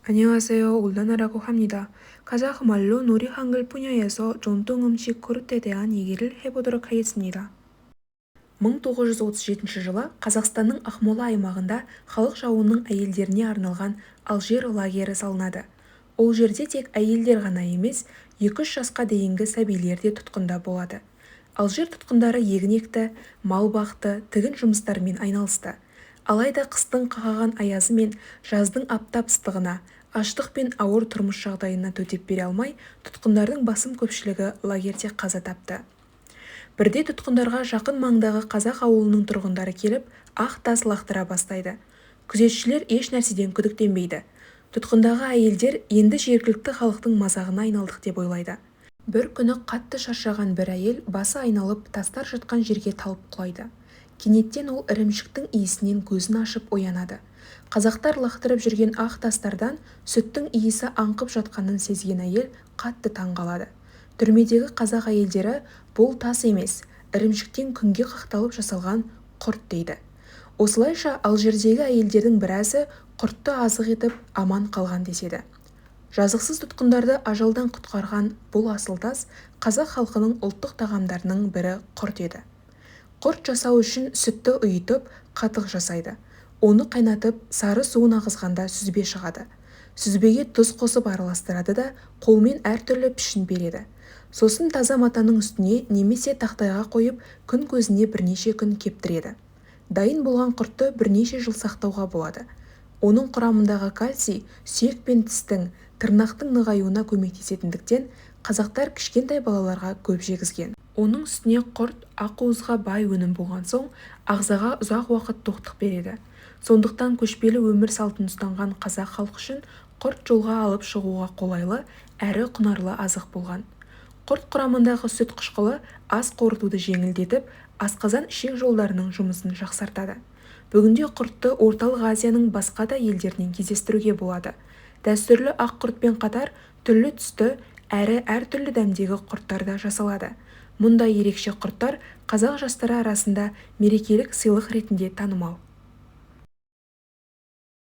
안녕하세요. 올라나라고 합니다. 카자흐말로 놀이 한글 분야에서 전통 음식 그릇에 대한 얘기를 해보도록 하겠습니다. 1937 жылы Қазақстанның Ақмола аймағында халық жауының әйелдеріне арналған Алжир лагері салынады. Ол жерде тек әйелдер ғана емес, 2-3 жасқа дейінгі сәбилер де тұтқында болады. Алжир тұтқындары егін екті, мал бақты, тігін жұмыстарымен айналысты. Алайда қыстың қақаған аязы мен жаздың аптап ыстығына, аштық пен ауыр тұрмыс жағдайына төтеп бере алмай, тұтқындардың басым көпшілігі лагерде қаза тапты. Бірде тұтқындарға жақын маңдағы қазақ ауылының тұрғындары келіп, ақ тас лақтыра бастайды. Күзетшілер еш нәрседен күдіктенбейді. Тұтқындағы әйелдер енді жергілікті халықтың мазағына айналдық деп ойлайды. Бір күні қатты шаршаған бір әйел басы айналып тастар жатқан жерге талып құлайды. Кенеттен ол ірімшіктің иісінен көзін ашып оянады. Қазақтар лақтырып жүрген ақ тастардан сүттің иісі аңқып жатқанын сезген әйел қатты таңғалады. Түрмедегі қазақ әйелдері бұл тас емес, ірімшіктен күнге қақталып жасалған құрт дейді. Осылайша Алжирдегі әйелдердің біразы құртты азық етіп аман қалған деседі. Жазықсыз тұтқындарды ажалдан құтқарған бұл асыл тас қазақ халқының ұлттық тағамдарының бірі құрт еді. Құрт жасау үшін сүтті ұйытып, қатық жасайды. Оны қайнатып, сары суын ағызғанда сүзбе шығады. Сүзбеге тұз қосып араластырады да қолмен әртүрлі пішін береді. Сосын таза матаның үстіне немесе тақтайға қойып, күн көзіне бірнеше күн кептіреді. Дайын болған құртты бірнеше жыл сақтауға болады. Оның құрамындағы кальций сүйек пен тістің, тырнақтың нығаюына көмектесетіндіктен қазақтар кішкентай балаларға көп жегізген. Оның үстіне құрт ақуызға бай өнім болған соң, ағзаға ұзақ уақыт тоқтық береді. Сондықтан көшпелі өмір салтын ұстанған қазақ халқы үшін құрт жолға алып шығуға қолайлы әрі құнарлы азық болған. Құрт құрамындағы сүт қышқылы ас қорытуды жеңілдетіп, асқазан ішек жолдарының жұмысын жақсартады. Бүгінде құртты Орталық Азияның басқа да елдерінен кездестіруге болады. Дәстүрлі ақ құртпен қатар түрлі түсті әрі әртүрлі дәмдегі құрттар да жасалады. Мұндай ерекше құрттар қазақ жастары арасында мерекелік сыйлық ретінде танымал.